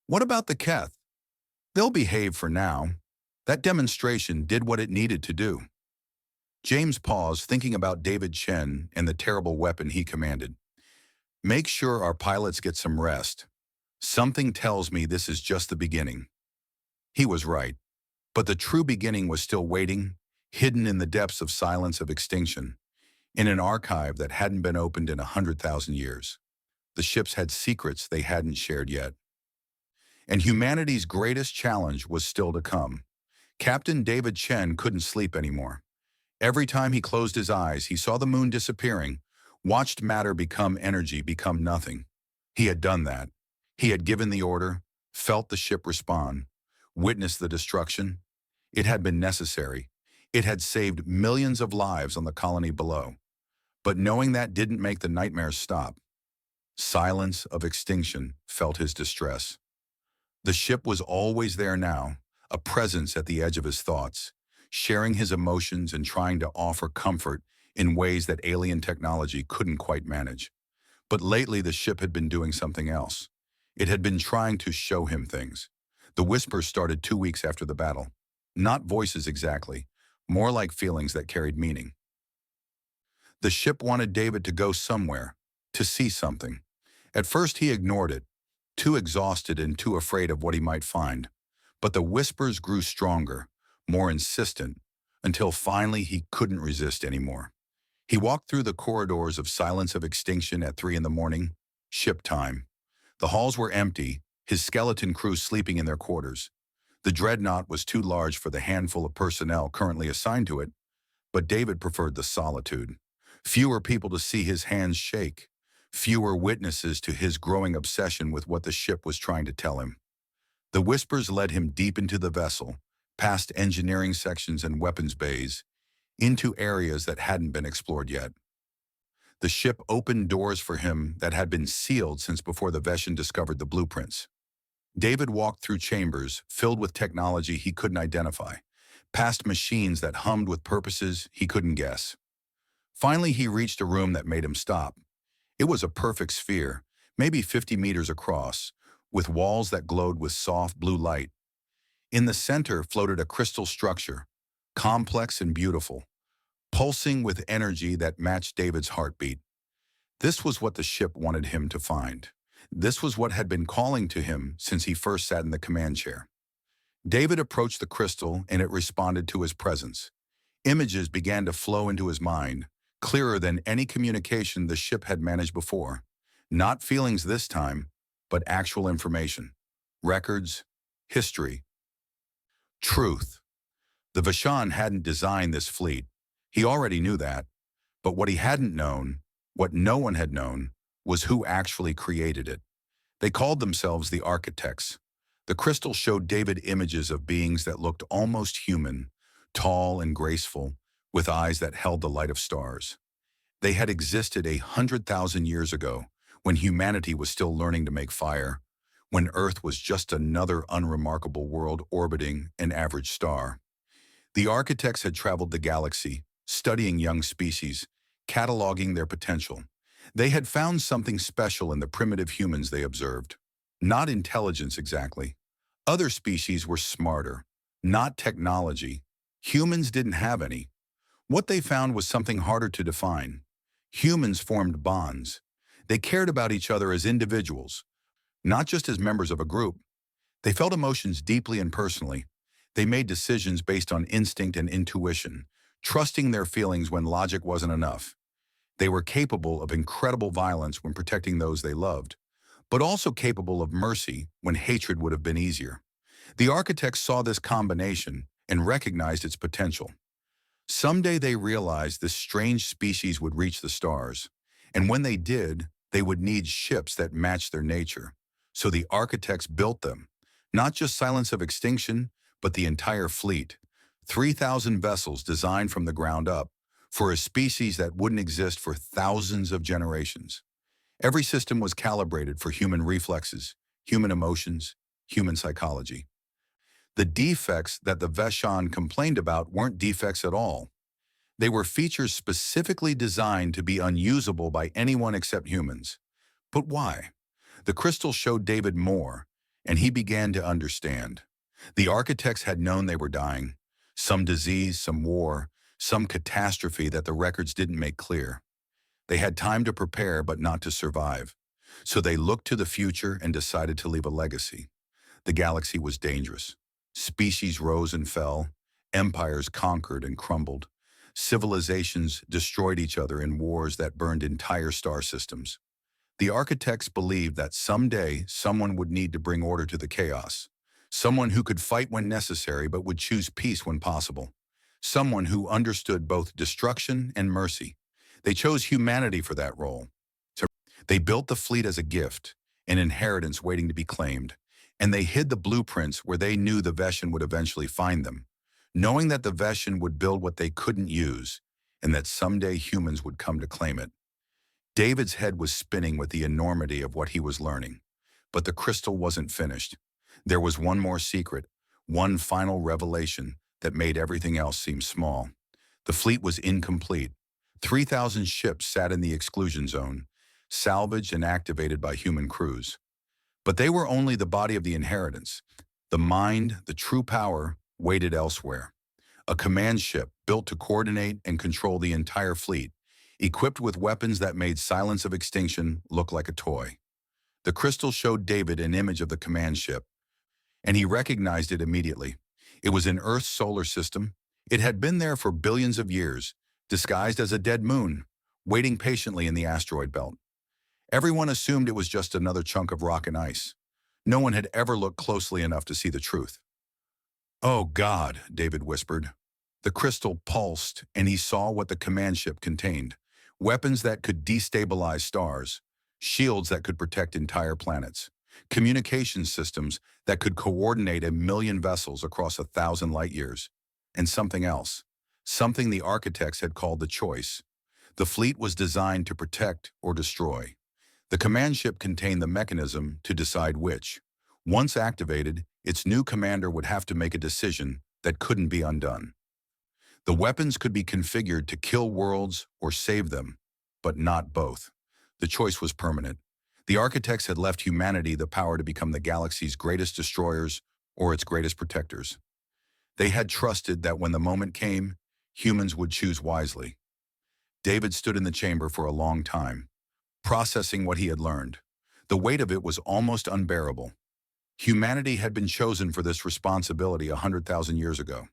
"What about the Keth?" "They'll behave for now. That demonstration did what it needed to do." James paused, thinking about David Chen and the terrible weapon he commanded. "Make sure our pilots get some rest. Something tells me this is just the beginning." He was right. But the true beginning was still waiting, hidden in the depths of silence of extinction, in an archive that hadn't been opened in 100,000 years. The ships had secrets they hadn't shared yet. And humanity's greatest challenge was still to come. Captain David Chen couldn't sleep anymore. Every time he closed his eyes, he saw the moon disappearing, watched matter become energy, become nothing. He had done that. He had given the order, felt the ship respond, witnessed the destruction. It had been necessary. It had saved millions of lives on the colony below. But knowing that didn't make the nightmares stop. Silence of extinction felt his distress. The ship was always there now, a presence at the edge of his thoughts, sharing his emotions and trying to offer comfort in ways that alien technology couldn't quite manage. But lately the ship had been doing something else. It had been trying to show him things. The whispers started 2 weeks after the battle. Not voices exactly, more like feelings that carried meaning. The ship wanted David to go somewhere, to see something. At first he ignored it, too exhausted and too afraid of what he might find. But the whispers grew stronger, more insistent, until finally he couldn't resist anymore. He walked through the corridors of silence of extinction at 3 in the morning, ship time. The halls were empty, his skeleton crew sleeping in their quarters. The dreadnought was too large for the handful of personnel currently assigned to it, but David preferred the solitude. Fewer people to see his hands shake, fewer witnesses to his growing obsession with what the ship was trying to tell him. The whispers led him deep into the vessel, past engineering sections and weapons bays, into areas that hadn't been explored yet. The ship opened doors for him that had been sealed since before the Veshan discovered the blueprints. David walked through chambers filled with technology he couldn't identify, past machines that hummed with purposes he couldn't guess. Finally, he reached a room that made him stop. It was a perfect sphere, maybe 50 meters across, with walls that glowed with soft blue light. In the center floated a crystal structure, complex and beautiful, pulsing with energy that matched David's heartbeat. This was what the ship wanted him to find. This was what had been calling to him since he first sat in the command chair. David approached the crystal and it responded to his presence. Images began to flow into his mind, clearer than any communication the ship had managed before. Not feelings this time, but actual information. Records, history, truth. The Vashan hadn't designed this fleet. He already knew that. But what he hadn't known, what no one had known, was who actually created it. They called themselves the architects. The crystal showed David images of beings that looked almost human, tall and graceful, with eyes that held the light of stars. They had existed 100,000 years ago, when humanity was still learning to make fire, when Earth was just another unremarkable world orbiting an average star. The architects had traveled the galaxy, studying young species, cataloging their potential. They had found something special in the primitive humans they observed. Not intelligence exactly. Other species were smarter. Not technology. Humans didn't have any. What they found was something harder to define. Humans formed bonds. They cared about each other as individuals, not just as members of a group. They felt emotions deeply and personally. They made decisions based on instinct and intuition, trusting their feelings when logic wasn't enough. They were capable of incredible violence when protecting those they loved, but also capable of mercy when hatred would have been easier. The architects saw this combination and recognized its potential. Someday they realized this strange species would reach the stars, and when they did, they would need ships that matched their nature. So the architects built them, not just Silence of Extinction, but the entire fleet, 3,000 vessels designed from the ground up, for a species that wouldn't exist for thousands of generations. Every system was calibrated for human reflexes, human emotions, human psychology. The defects that the Veshan complained about weren't defects at all. They were features specifically designed to be unusable by anyone except humans. But why? The crystal showed David more, and he began to understand. The architects had known they were dying. Some disease, some war, some catastrophe that the records didn't make clear. They had time to prepare but not to survive. So they looked to the future and decided to leave a legacy. The galaxy was dangerous. Species rose and fell. Empires conquered and crumbled. Civilizations destroyed each other in wars that burned entire star systems. The architects believed that someday someone would need to bring order to the chaos. Someone who could fight when necessary but would choose peace when possible. Someone who understood both destruction and mercy. They chose humanity for that role. They built the fleet as a gift, an inheritance waiting to be claimed, and they hid the blueprints where they knew the Veshan would eventually find them, knowing that the Veshan would build what they couldn't use, and that someday humans would come to claim it. David's head was spinning with the enormity of what he was learning, but the crystal wasn't finished. There was one more secret, one final revelation that made everything else seem small. The fleet was incomplete. 3,000 ships sat in the exclusion zone, salvaged and activated by human crews. But they were only the body of the inheritance. The mind, the true power, waited elsewhere. A command ship built to coordinate and control the entire fleet, equipped with weapons that made Silence of Extinction look like a toy. The crystal showed David an image of the command ship, and he recognized it immediately. It was in Earth's solar system. It had been there for billions of years, disguised as a dead moon, waiting patiently in the asteroid belt. Everyone assumed it was just another chunk of rock and ice. No one had ever looked closely enough to see the truth. "Oh, God," David whispered. The crystal pulsed, and he saw what the command ship contained. Weapons that could destabilize stars, shields that could protect entire planets, communication systems that could coordinate 1 million vessels across 1,000 light years, and something else, something the architects had called the choice. The fleet was designed to protect or destroy. The command ship contained the mechanism to decide which. Once activated, its new commander would have to make a decision that couldn't be undone. The weapons could be configured to kill worlds or save them, but not both. The choice was permanent. The architects had left humanity the power to become the galaxy's greatest destroyers or its greatest protectors. They had trusted that when the moment came, humans would choose wisely. David stood in the chamber for a long time, processing what he had learned. The weight of it was almost unbearable. Humanity had been chosen for this responsibility 100,000 years ago.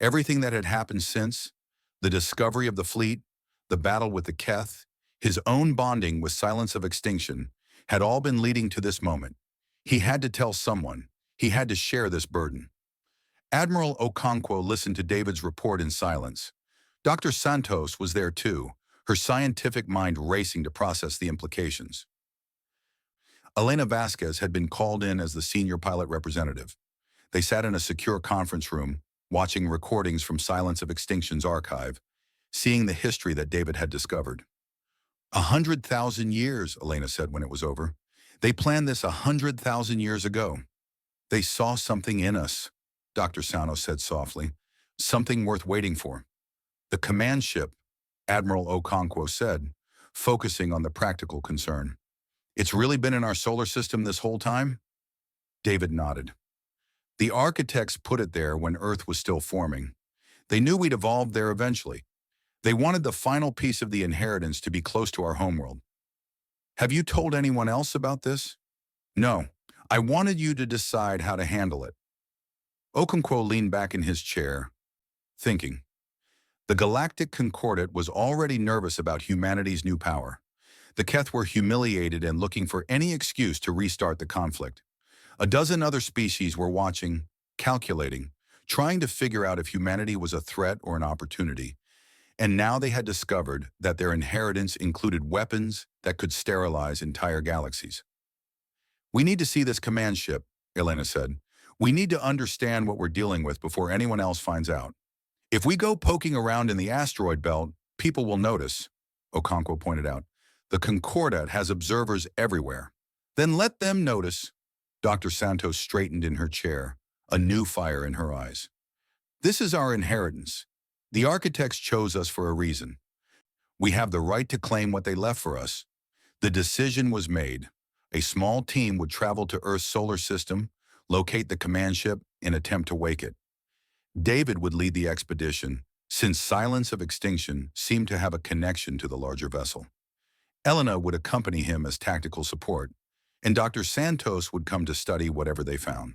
Everything that had happened since, the discovery of the fleet, the battle with the Keth, his own bonding with Silence of Extinction, had all been leading to this moment. He had to tell someone. He had to share this burden. Admiral Okonkwo listened to David's report in silence. Dr. Santos was there too, her scientific mind racing to process the implications. Elena Vasquez had been called in as the senior pilot representative. They sat in a secure conference room, watching recordings from Silence of Extinction's archive, seeing the history that David had discovered. 100,000 years, Elena said when it was over. They planned this 100,000 years ago. They saw something in us, Dr. Sano said softly, something worth waiting for. The command ship, Admiral Okonkwo said, focusing on the practical concern. It's really been in our solar system this whole time? David nodded. The architects put it there when Earth was still forming. They knew we'd evolve there eventually. They wanted the final piece of the inheritance to be close to our homeworld. Have you told anyone else about this? No. I wanted you to decide how to handle it. Okonkwo leaned back in his chair, thinking. The Galactic Concordat was already nervous about humanity's new power. The Keth were humiliated and looking for any excuse to restart the conflict. A dozen other species were watching, calculating, trying to figure out if humanity was a threat or an opportunity. And now they had discovered that their inheritance included weapons that could sterilize entire galaxies. We need to see this command ship, Elena said. We need to understand what we're dealing with before anyone else finds out. If we go poking around in the asteroid belt, people will notice, Okonkwo pointed out. The Concordat has observers everywhere. Then let them notice. Dr. Santos straightened in her chair, a new fire in her eyes. This is our inheritance. The architects chose us for a reason. We have the right to claim what they left for us. The decision was made. A small team would travel to Earth's solar system, locate the command ship, and attempt to wake it. David would lead the expedition, since Silence of Extinction seemed to have a connection to the larger vessel. Elena would accompany him as tactical support, and Dr. Santos would come to study whatever they found.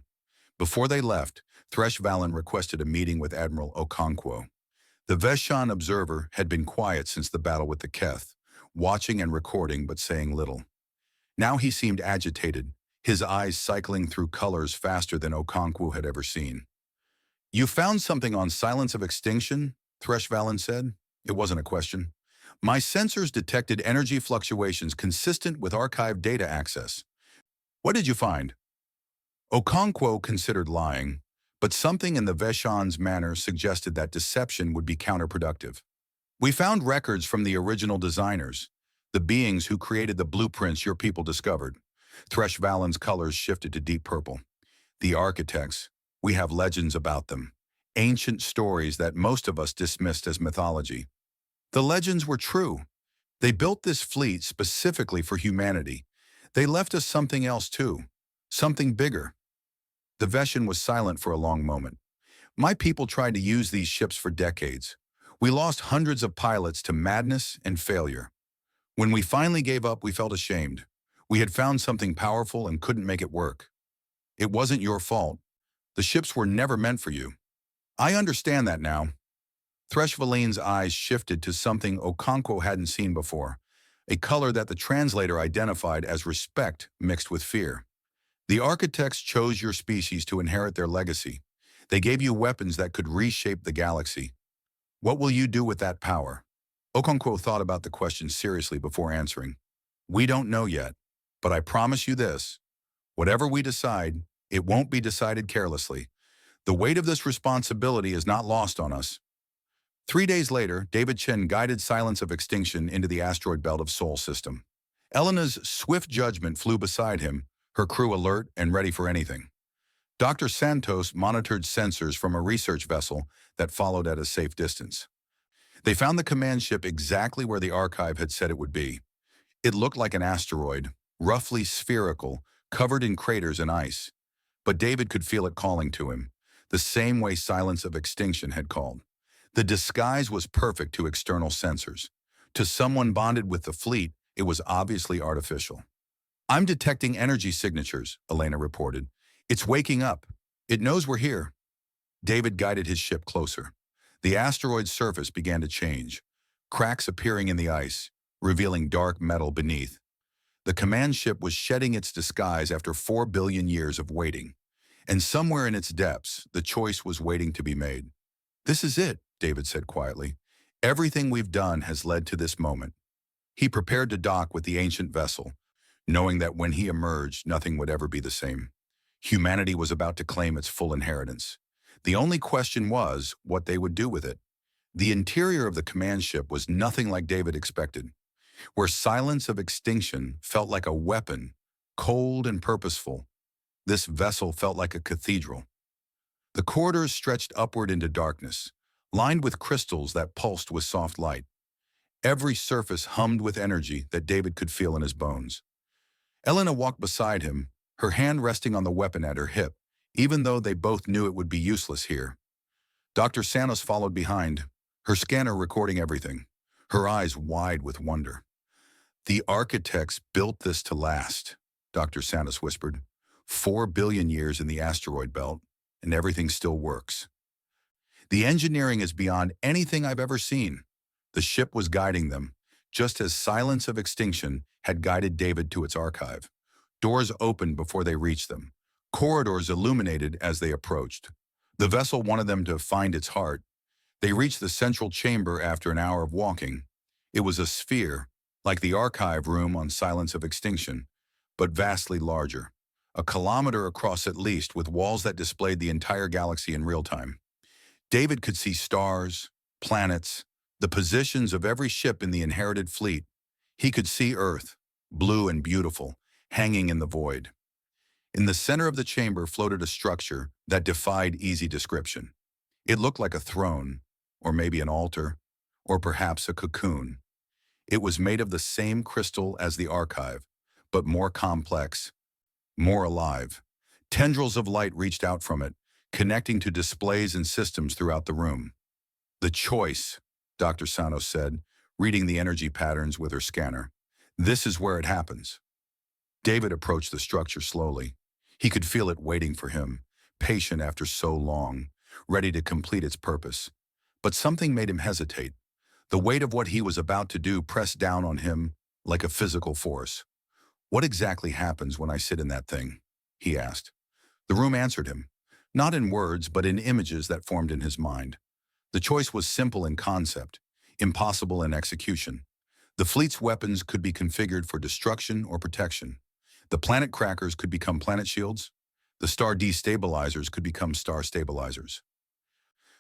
Before they left, Thresh Valen requested a meeting with Admiral Okonkwo. The Veshan observer had been quiet since the battle with the Keth, watching and recording but saying little. Now he seemed agitated, his eyes cycling through colors faster than Okonkwo had ever seen. You found something on Silence of Extinction? Thresh Valen said. It wasn't a question. My sensors detected energy fluctuations consistent with archived data access. What did you find? Okonkwo considered lying, but something in the Veshan's manner suggested that deception would be counterproductive. We found records from the original designers, the beings who created the blueprints your people discovered. Thresh Valen's colors shifted to deep purple. The architects, we have legends about them, ancient stories that most of us dismissed as mythology. The legends were true. They built this fleet specifically for humanity. They left us something else too, something bigger. The Veshan was silent for a long moment. My people tried to use these ships for decades. We lost hundreds of pilots to madness and failure. When we finally gave up, we felt ashamed. We had found something powerful and couldn't make it work. It wasn't your fault. The ships were never meant for you. I understand that now. Thresh Valen's eyes shifted to something Okonkwo hadn't seen before, a color that the translator identified as respect mixed with fear. The architects chose your species to inherit their legacy. They gave you weapons that could reshape the galaxy. What will you do with that power? Okonkwo thought about the question seriously before answering. We don't know yet, but I promise you this. Whatever we decide, it won't be decided carelessly. The weight of this responsibility is not lost on us. 3 days later, David Chen guided Silence of Extinction into the asteroid belt of Sol system. Elena's swift judgment flew beside him, her crew alert and ready for anything. Dr. Santos monitored sensors from a research vessel that followed at a safe distance. They found the command ship exactly where the archive had said it would be. It looked like an asteroid, roughly spherical, covered in craters and ice. But David could feel it calling to him, the same way Silence of Extinction had called. The disguise was perfect to external sensors. To someone bonded with the fleet, it was obviously artificial. I'm detecting energy signatures, Elena reported. It's waking up. It knows we're here. David guided his ship closer. The asteroid's surface began to change, cracks appearing in the ice, revealing dark metal beneath. The command ship was shedding its disguise after 4 billion years of waiting. And somewhere in its depths, the choice was waiting to be made. This is it, David said quietly. Everything we've done has led to this moment. He prepared to dock with the ancient vessel, knowing that when he emerged, nothing would ever be the same. Humanity was about to claim its full inheritance. The only question was what they would do with it. The interior of the command ship was nothing like David expected. Where Silence of Extinction felt like a weapon, cold and purposeful, this vessel felt like a cathedral. The corridors stretched upward into darkness, lined with crystals that pulsed with soft light. Every surface hummed with energy that David could feel in his bones. Elena walked beside him, her hand resting on the weapon at her hip, even though they both knew it would be useless here. Dr. Santos followed behind, her scanner recording everything, her eyes wide with wonder. The architects built this to last, Dr. Santos whispered. 4 billion years in the asteroid belt, and everything still works. The engineering is beyond anything I've ever seen. The ship was guiding them, just as Silence of Extinction had guided David to its archive. Doors opened before they reached them. Corridors illuminated as they approached. The vessel wanted them to find its heart. They reached the central chamber after an hour of walking. It was a sphere, like the archive room on Silence of Extinction, but vastly larger. A kilometer across at least, with walls that displayed the entire galaxy in real time. David could see stars, planets, the positions of every ship in the inherited fleet. He could see Earth, blue and beautiful, hanging in the void. In the center of the chamber floated a structure that defied easy description. It looked like a throne, or maybe an altar, or perhaps a cocoon. It was made of the same crystal as the archive, but more complex, more alive. Tendrils of light reached out from it, connecting to displays and systems throughout the room. The choice, Dr. Santos said, reading the energy patterns with her scanner. This is where it happens. David approached the structure slowly. He could feel it waiting for him, patient after so long, ready to complete its purpose. But something made him hesitate. The weight of what he was about to do pressed down on him like a physical force. What exactly happens when I sit in that thing? He asked. The room answered him, not in words, but in images that formed in his mind. The choice was simple in concept, impossible in execution. The fleet's weapons could be configured for destruction or protection. The planet crackers could become planet shields. The star destabilizers could become star stabilizers.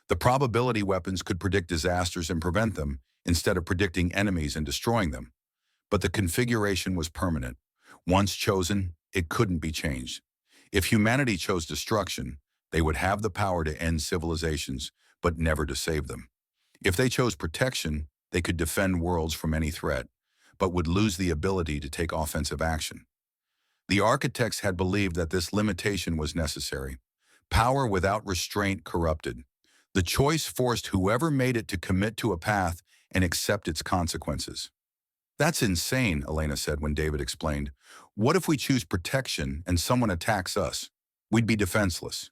The probability weapons could predict disasters and prevent them, instead of predicting enemies and destroying them. But the configuration was permanent. Once chosen, it couldn't be changed. If humanity chose destruction, they would have the power to end civilizations, but never to save them. If they chose protection, they could defend worlds from any threat, but would lose the ability to take offensive action. The architects had believed that this limitation was necessary. Power without restraint corrupted. The choice forced whoever made it to commit to a path and accept its consequences. That's insane, Elena said when David explained. What if we choose protection and someone attacks us? We'd be defenseless.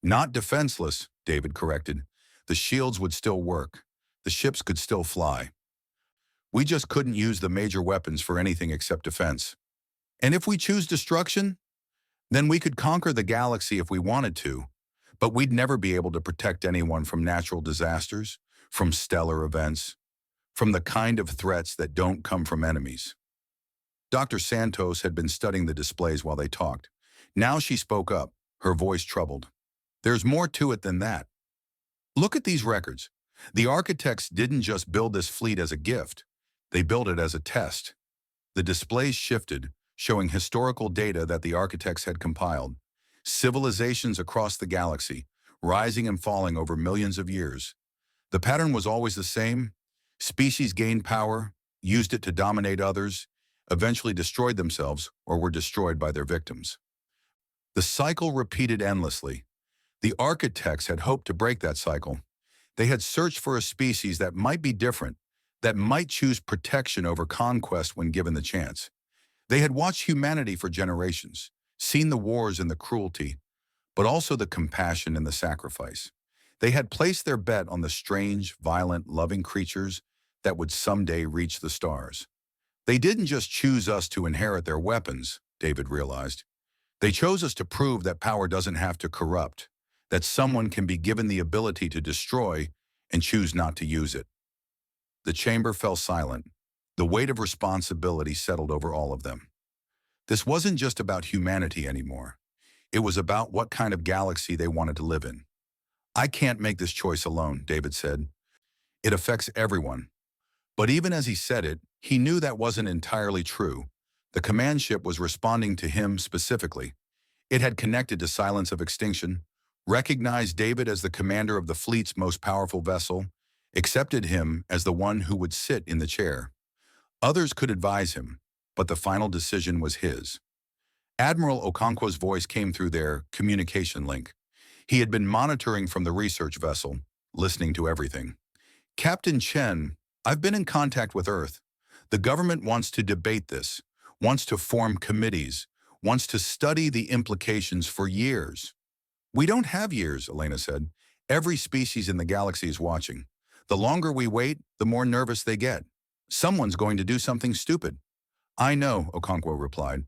Not defenseless, David corrected. The shields would still work. The ships could still fly. We just couldn't use the major weapons for anything except defense. And if we choose destruction, then we could conquer the galaxy if we wanted to, But we'd never be able to protect anyone from natural disasters, from stellar events, from the kind of threats that don't come from enemies. Dr. Santos had been studying the displays while they talked. Now she spoke up, her voice troubled. There's more to it than that. Look at these records. The architects didn't just build this fleet as a gift. They built it as a test. The displays shifted, showing historical data that the architects had compiled. Civilizations across the galaxy, rising and falling over millions of years. The pattern was always the same. Species gained power, used it to dominate others, eventually destroyed themselves or were destroyed by their victims. The cycle repeated endlessly. The architects had hoped to break that cycle. They had searched for a species that might be different, that might choose protection over conquest when given the chance. They had watched humanity for generations, seen the wars and the cruelty, but also the compassion and the sacrifice. They had placed their bet on the strange, violent, loving creatures that would someday reach the stars. They didn't just choose us to inherit their weapons, David realized. They chose us to prove that power doesn't have to corrupt, that someone can be given the ability to destroy and choose not to use it. The chamber fell silent. The weight of responsibility settled over all of them. This wasn't just about humanity anymore. It was about what kind of galaxy they wanted to live in. I can't make this choice alone, David said. It affects everyone. But even as he said it, he knew that wasn't entirely true. The command ship was responding to him specifically. It had connected to Silence of Extinction, recognized David as the commander of the fleet's most powerful vessel, accepted him as the one who would sit in the chair. Others could advise him, but the final decision was his. Admiral Okonkwo's voice came through their communication link. He had been monitoring from the research vessel, listening to everything. Captain Chen, I've been in contact with Earth. The government wants to debate this, wants to form committees, wants to study the implications for years. We don't have years, Elena said. Every species in the galaxy is watching. The longer we wait, the more nervous they get. Someone's going to do something stupid. I know, Okonkwo replied,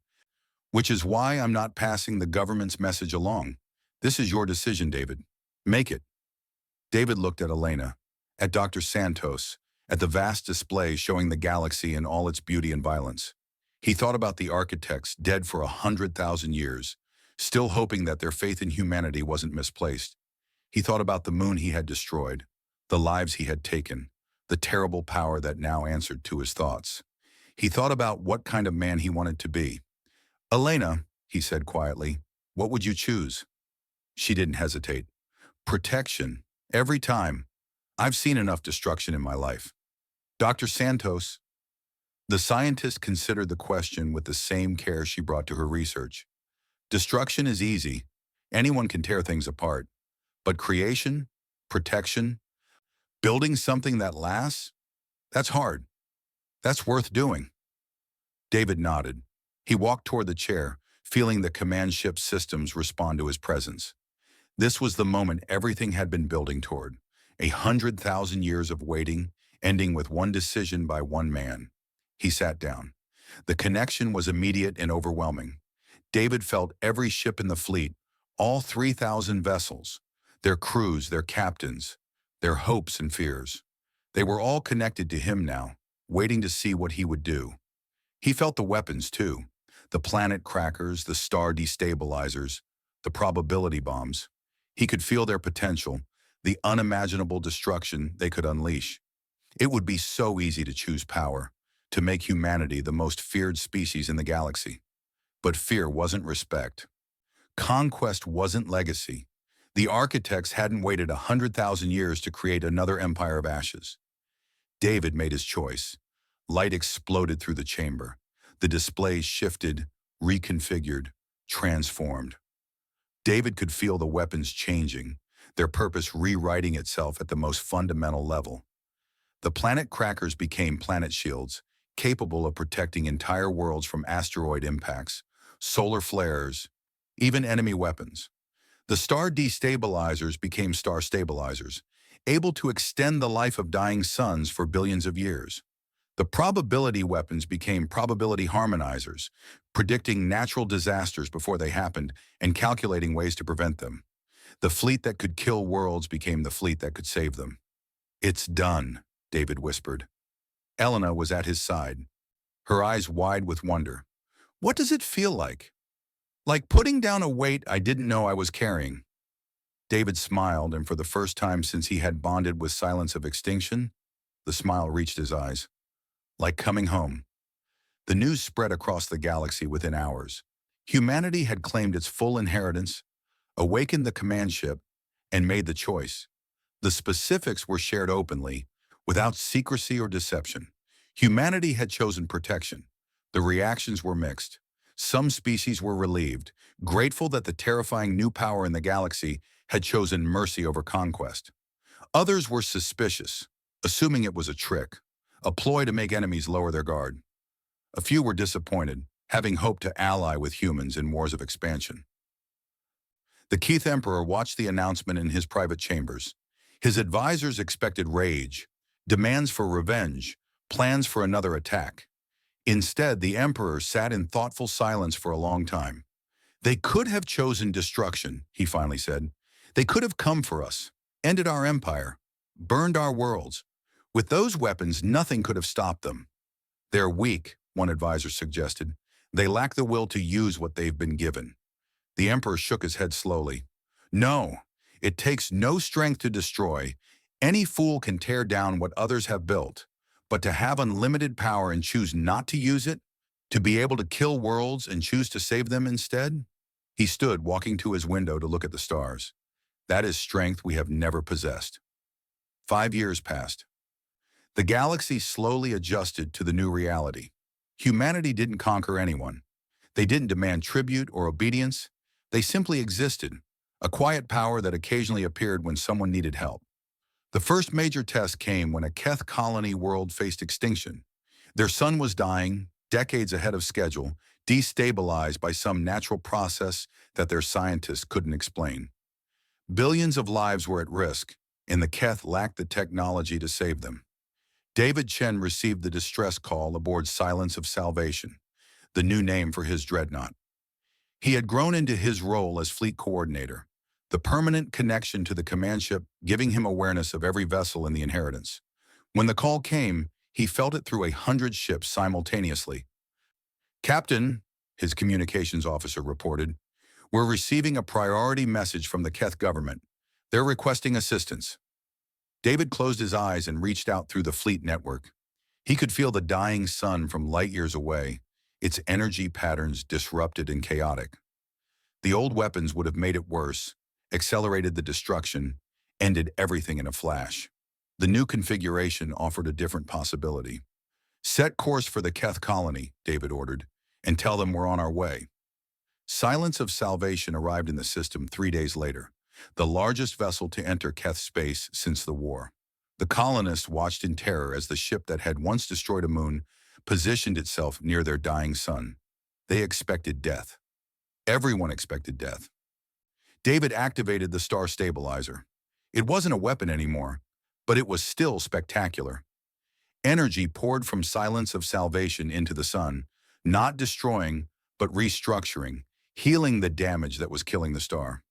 which is why I'm not passing the government's message along. This is your decision, David. Make it. David looked at Elena, at Dr. Santos, at the vast display showing the galaxy in all its beauty and violence. He thought about the architects dead for 100,000 years, still hoping that their faith in humanity wasn't misplaced. He thought about the moon he had destroyed, the lives he had taken, the terrible power that now answered to his thoughts. He thought about what kind of man he wanted to be. Elena, he said quietly, what would you choose? She didn't hesitate. Protection. Every time. I've seen enough destruction in my life. Dr. Santos. The scientist considered the question with the same care she brought to her research. Destruction is easy. Anyone can tear things apart. But creation, protection, building something that lasts, that's hard. That's worth doing. David nodded. He walked toward the chair, feeling the command ship's systems respond to his presence. This was the moment everything had been building toward. 100,000 years of waiting, ending with one decision by one man. He sat down. The connection was immediate and overwhelming. David felt every ship in the fleet, all 3,000 vessels, their crews, their captains, their hopes and fears. They were all connected to him now, waiting to see what he would do. He felt the weapons, too. The planet crackers, the star destabilizers, the probability bombs. He could feel their potential, the unimaginable destruction they could unleash. It would be so easy to choose power, to make humanity the most feared species in the galaxy. But fear wasn't respect. Conquest wasn't legacy. The architects hadn't waited 100,000 years to create another empire of ashes. David made his choice. Light exploded through the chamber. The displays shifted, reconfigured, transformed. David could feel the weapons changing, their purpose rewriting itself at the most fundamental level. The planet crackers became planet shields, capable of protecting entire worlds from asteroid impacts, solar flares, even enemy weapons. The star destabilizers became star stabilizers, able to extend the life of dying suns for billions of years. The probability weapons became probability harmonizers, predicting natural disasters before they happened and calculating ways to prevent them. The fleet that could kill worlds became the fleet that could save them. "It's done," David whispered. Elena was at his side, her eyes wide with wonder. "What does it feel like?" "Like putting down a weight I didn't know I was carrying." David smiled, and for the first time since he had bonded with Silence of Extinction, the smile reached his eyes. "Like coming home." The news spread across the galaxy within hours. Humanity had claimed its full inheritance, awakened the command ship, and made the choice. The specifics were shared openly, without secrecy or deception. Humanity had chosen protection. The reactions were mixed. Some species were relieved, grateful that the terrifying new power in the galaxy had chosen mercy over conquest. Others were suspicious, assuming it was a trick, a ploy to make enemies lower their guard. A few were disappointed, having hoped to ally with humans in wars of expansion. The Keith Emperor watched the announcement in his private chambers. His advisors expected rage, demands for revenge, plans for another attack. Instead, the Emperor sat in thoughtful silence for a long time. "They could have chosen destruction," he finally said. "They could have come for us, ended our empire, burned our worlds. With those weapons, nothing could have stopped them. They're weak," one advisor suggested. "They lack the will to use what they've been given." The Emperor shook his head slowly. "No, it takes no strength to destroy. Any fool can tear down what others have built. But to have unlimited power and choose not to use it, to be able to kill worlds and choose to save them instead?" He stood, walking to his window to look at the stars. "That is strength we have never possessed." 5 years passed. The galaxy slowly adjusted to the new reality. Humanity didn't conquer anyone. They didn't demand tribute or obedience. They simply existed, a quiet power that occasionally appeared when someone needed help. The first major test came when a Keth colony world faced extinction. Their sun was dying, decades ahead of schedule, destabilized by some natural process that their scientists couldn't explain. Billions of lives were at risk, and the Keth lacked the technology to save them. David Chen received the distress call aboard Silence of Salvation, the new name for his dreadnought. He had grown into his role as fleet coordinator, the permanent connection to the command ship giving him awareness of every vessel in the inheritance. When the call came, he felt it through 100 ships simultaneously. "Captain," his communications officer reported, "we're receiving a priority message from the Keth government. They're requesting assistance." David closed his eyes and reached out through the fleet network. He could feel the dying sun from light years away, its energy patterns disrupted and chaotic. The old weapons would have made it worse, accelerated the destruction, ended everything in a flash. The new configuration offered a different possibility. "Set course for the Keth colony," David ordered, "and tell them we're on our way." Silence of Salvation arrived in the system 3 days later, the largest vessel to enter Keth space since the war. The colonists watched in terror as the ship that had once destroyed a moon positioned itself near their dying sun. They expected death. Everyone expected death. David activated the star stabilizer. It wasn't a weapon anymore, but it was still spectacular. Energy poured from Silence of Salvation into the sun, not destroying, but restructuring, healing the damage that was killing the star.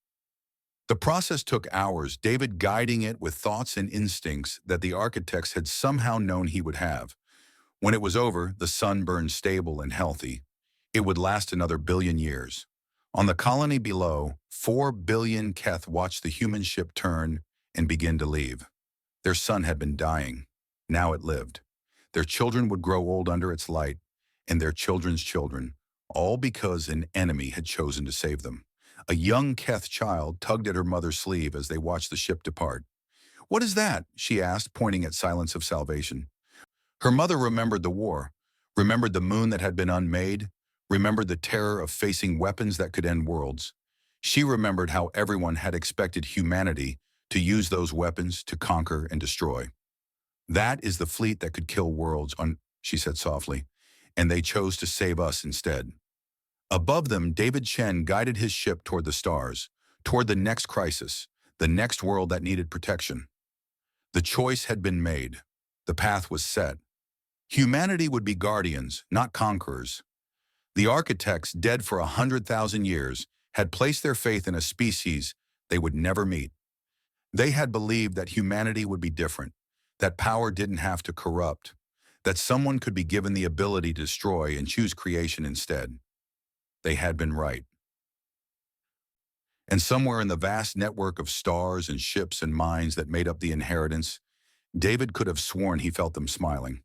The process took hours, David guiding it with thoughts and instincts that the architects had somehow known he would have. When it was over, the sun burned stable and healthy. It would last another billion years. On the colony below, 4 billion Keth watched the human ship turn and begin to leave. Their sun had been dying. Now it lived. Their children would grow old under its light, and their children's children, all because an enemy had chosen to save them. A young Keth child tugged at her mother's sleeve as they watched the ship depart. "What is that?" she asked, pointing at Silence of Salvation. Her mother remembered the war, remembered the moon that had been unmade, remembered the terror of facing weapons that could end worlds. She remembered how everyone had expected humanity to use those weapons to conquer and destroy. "That is the fleet that could kill worlds," she said softly, "and they chose to save us instead." Above them, David Chen guided his ship toward the stars, toward the next crisis, the next world that needed protection. The choice had been made. The path was set. Humanity would be guardians, not conquerors. The architects, dead for 100,000 years, had placed their faith in a species they would never meet. They had believed that humanity would be different, that power didn't have to corrupt, that someone could be given the ability to destroy and choose creation instead. They had been right. And somewhere in the vast network of stars and ships and minds that made up the inheritance, David could have sworn he felt them smiling.